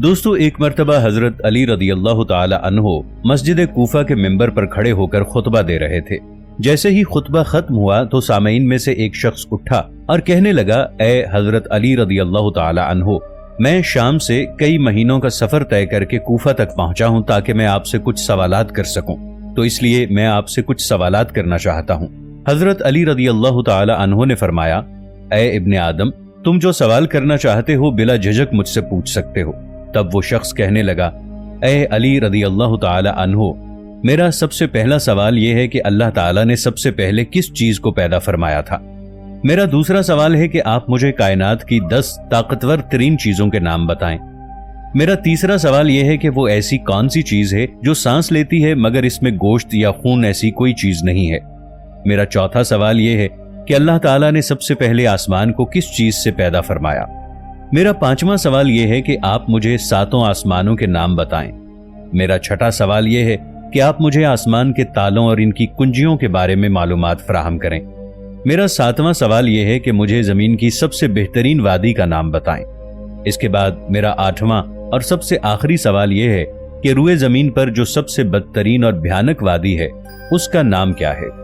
दोस्तों, एक मर्तबा हजरत अली रदी अल्लाह ताला अन्हो मस्जिद कूफा के मिंबर पर खड़े होकर खुतबा दे रहे थे। जैसे ही खुतबा खत्म हुआ तो सामईन में से एक शख्स उठा और कहने लगा, ए हजरत अली रदी अल्लाह ताला अन्हो, मैं शाम से कई महीनों का सफर तय करके कूफा तक पहुंचा हूं ताकि मैं आपसे कुछ सवालात कर सकूं, तो इसलिए मैं आपसे कुछ सवालात करना चाहता हूं। हजरत अली रदी अल्लाह ताला अन्हो ने फरमाया, ए इब्ने आदम, तुम जो सवाल करना चाहते हो बिला झिझक मुझसे पूछ सकते हो। तब वो शख्स कहने लगा, ए अली रदी अल्लाह ताला अन्हो, मेरा सबसे पहला सवाल यह है कि अल्लाह ताला ने सबसे पहले किस चीज को पैदा फरमाया था। मेरा दूसरा सवाल है कि आप मुझे कायनात की 10 ताकतवर तरीन चीजों के नाम बताएं। मेरा तीसरा सवाल यह है कि वो ऐसी कौन सी चीज है जो सांस लेती है मगर इसमें गोश्त या खून ऐसी कोई चीज नहीं है। मेरा चौथा सवाल यह है कि अल्लाह ताला ने सबसे पहले आसमान को किस चीज से पैदा फरमाया। मेरा पांचवा सवाल यह है कि आप मुझे 7 आसमानों के नाम बताएं। मेरा छठा सवाल यह है कि आप मुझे आसमान के तालों और इनकी कुंजियों के बारे में मालूमात फराहम करें। मेरा 7वां सवाल यह है कि मुझे जमीन की सबसे बेहतरीन वादी का नाम बताएं। इसके बाद मेरा 8वां और सबसे आखिरी सवाल यह है कि रूए जमीन पर जो सबसे बदतरीन और भयानक वादी है उसका नाम क्या है।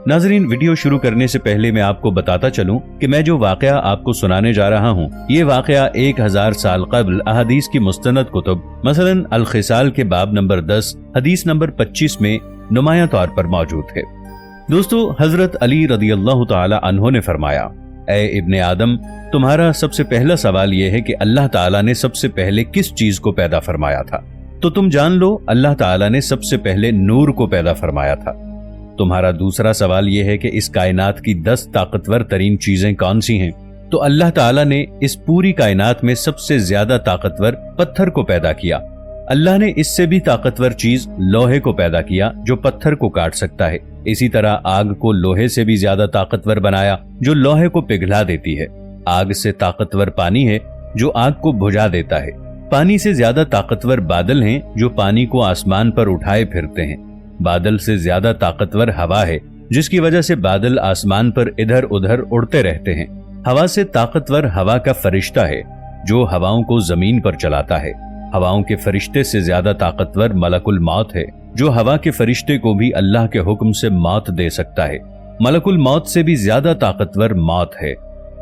नाजरीन, वीडियो शुरू करने से पहले मैं आपको बताता चलूं कि मैं जो वाकया आपको सुनाने जा रहा हूं, ये वाकया 1000 साल कबल अहादीस की मुस्तनद कुतुब मसलन अल खिसाल के बाब नंबर 10 हदीस नंबर 25 में नुमाया तौर पर मौजूद है। दोस्तों, हजरत अली रदी अल्लाह ताला अन्हो ने फरमाया, ए इब्ने आदम, तुम्हारा सबसे पहला सवाल यह है कि अल्लाह ताला ने सबसे पहले किस चीज को पैदा फरमाया था। तो तुम जान लो, अल्लाह ताला ने सबसे पहले नूर को पैदा फरमाया था। तुम्हारा दूसरा सवाल यह है कि इस कायनात की 10 ताकतवर तरीन चीजें कौन सी हैं। तो अल्लाह ताला ने इस पूरी कायनात में सबसे ज्यादा ताकतवर पत्थर को पैदा किया। अल्लाह ने इससे भी ताकतवर चीज लोहे को पैदा किया जो पत्थर को काट सकता है। इसी तरह आग को लोहे से भी ज्यादा ताकतवर बनाया जो लोहे को पिघला देती है। आग से ताकतवर पानी है जो आग को बुझा देता है। पानी से ज्यादा ताकतवर बादल हैं जो पानी को आसमान पर उठाए फिरते हैं। बादल से ज्यादा ताकतवर हवा है जिसकी वजह से बादल आसमान पर इधर उधर उड़ते रहते हैं। हवा से ताकतवर हवा का फरिश्ता है जो हवाओं को जमीन पर चलाता है। हवाओं के फरिश्ते से ज्यादा ताकतवर मलकुल मौत है जो हवा के फरिश्ते को भी अल्लाह के हुक्म से मौत दे सकता है। मलकुल मौत से भी ज्यादा ताकतवर मौत है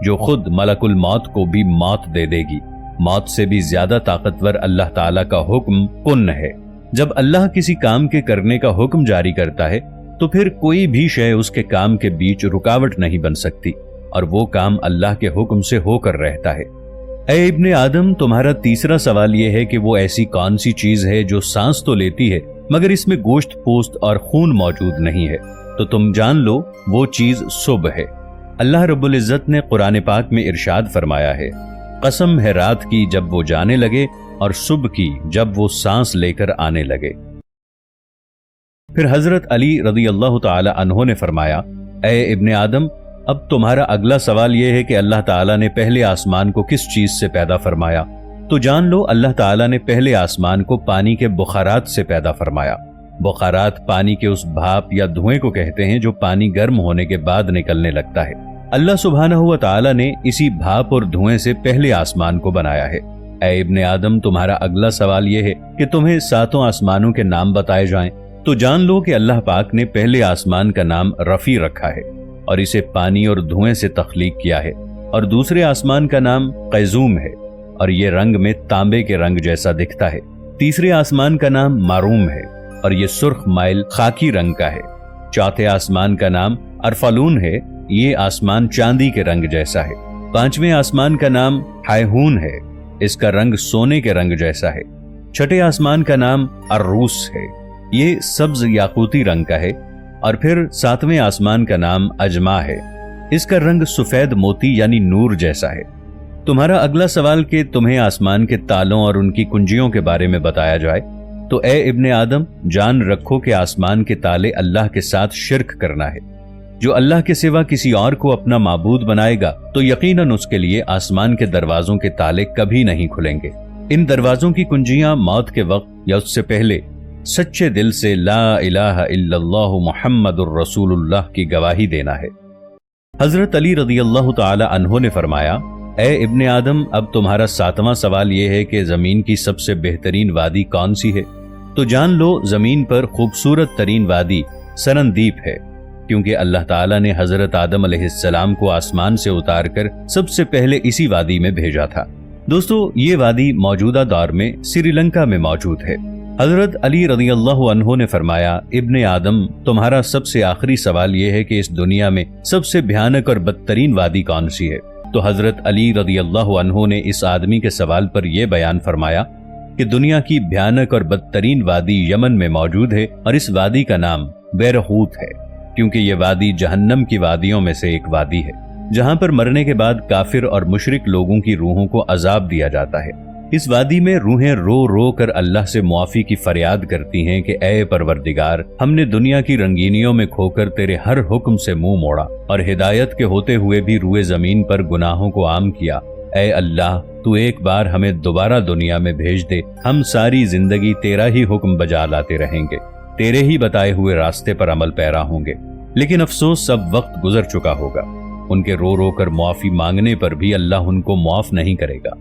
जो खुद मलकुल मौत को भी मौत दे देगी। मौत से भी ज्यादा ताकतवर अल्लाह ताला का हुक्म कुन है। जब अल्लाह किसी काम के करने का हुक्म जारी करता है तो फिर कोई भी शय उसके काम के बीच रुकावट नहीं बन सकती और वो काम अल्लाह के हुक्म से होकर रहता है। ऐ इब्ने आदम, तुम्हारा तीसरा सवाल यह है कि वो ऐसी कौन सी चीज है जो सांस तो लेती है मगर इसमें गोश्त पोस्त और खून मौजूद नहीं है। तो तुम जान लो, वो चीज सुबह है। अल्लाह रब्बुल इज्जत ने कुरान पाक में इरशाद फरमाया है, कसम है रात की जब वो जाने लगे और सुबह की जब वो सांस लेकर आने लगे। फिर हजरत अली रदी अल्लाह ताला अन्हो ने फरमाया, ए इब्ने आदम, अब तुम्हारा अगला सवाल यह है कि अल्लाह ताला ने पहले आसमान को किस चीज से पैदा फरमाया। तो जान लो, अल्लाह ताला ने पहले आसमान को पानी के बुखारात से पैदा फरमाया। बुखारात पानी के उस भाप या धुएं को कहते हैं जो पानी गर्म होने के बाद निकलने लगता है। अल्लाह सुब्हानहू व तआला ने इसी भाप और धुएं से पहले आसमान को बनाया है। ऐ इब्ने आदम, तुम्हारा अगला सवाल यह है कि तुम्हें 7 आसमानों के नाम बताए जाएं। तो जान लो कि अल्लाह पाक ने पहले आसमान का नाम रफी रखा है और इसे पानी और धुएं से तख्लीक किया है, और दूसरे आसमान का नाम कैजूम है और ये रंग में तांबे के रंग जैसा दिखता है। तीसरे आसमान का नाम मारूम है और ये सुर्ख माइल खाकी रंग का है। चौथे आसमान का नाम अरफालून है, ये आसमान चांदी के रंग जैसा है। 5वें आसमान का नाम हायहून है, इसका रंग सोने के रंग जैसा है। 6ठे आसमान का नाम अर्रूस है, ये सब्ज याकूती रंग का है। और फिर 7वें आसमान का नाम अजमा है, इसका रंग सफेद मोती यानी नूर जैसा है। तुम्हारा अगला सवाल कि तुम्हें आसमान के तालों और उनकी कुंजियों के बारे में बताया जाए। तो ए इब्ने आदम, जान रखो कि आसमान के ताले अल्लाह के साथ शिर्क करना है। जो अल्लाह के सिवा किसी और को अपना माबूद बनाएगा तो यकीनन उसके लिए आसमान के दरवाजों के ताले कभी नहीं खुलेंगे। इन दरवाजों की कुंजियां मौत के वक्त या उससे पहले सच्चे दिल से ला इलाहा इल्लल्लाह मुहम्मदुर रसूलुल्लाह की गवाही देना है। हजरत अली रज़ियल्लाहु ताला अन्हो ने फरमाया, اے ابن آدم، اب تمہارا 7واں سوال یہ ہے کہ زمین کی سب سے بہترین وادی کون سی ہے؟ تو جان لو زمین پر خوبصورت ترین وادی سرندیپ ہے، کیونکہ اللہ تعالیٰ نے حضرت آدم علیہ السلام کو آسمان سے اتار کر سب سے پہلے اسی وادی میں بھیجا تھا۔ دوستو، یہ وادی موجودہ دور میں سری لنکا میں موجود ہے۔ حضرت علی رضی اللہ عنہ نے فرمایا، ابن آدم، تمہارا سب سے آخری سوال یہ ہے کہ اس دنیا میں سب سے بھیانک اور بدترین وادی کون سی ہے؟ تو حضرت علی رضی اللہ عنہ نے اس آدمی کے سوال پر یہ بیان فرمایا کہ دنیا کی بھیانک اور بدترین وادی یمن میں موجود ہے، اور اس وادی کا نام بیرحوت ہے، کیونکہ یہ وادی جہنم کی وادیوں میں سے ایک وادی ہے، جہاں پر مرنے کے بعد کافر اور مشرک لوگوں کی روحوں کو عذاب دیا جاتا ہے۔ اس وادی میں روحیں رو رو کر اللہ سے معافی کی فریاد کرتی ہیں کہ اے پروردگار، ہم نے دنیا کی رنگینیوں میں کھو کر تیرے ہر حکم سے منہ موڑا اور ہدایت کے ہوتے ہوئے بھی روئے زمین پر گناہوں کو عام کیا۔ اے اللہ، تو ایک بار ہمیں دوبارہ دنیا میں بھیج دے، ہم ساری زندگی تیرا ہی حکم بجا لاتے رہیں گے، تیرے ہی بتائے ہوئے راستے پر عمل پیرا ہوں گے۔ لیکن افسوس، سب وقت گزر چکا ہوگا، ان کے رو رو کر معافی مانگنے پر بھی اللہ ان کو معاف نہیں کرے گا۔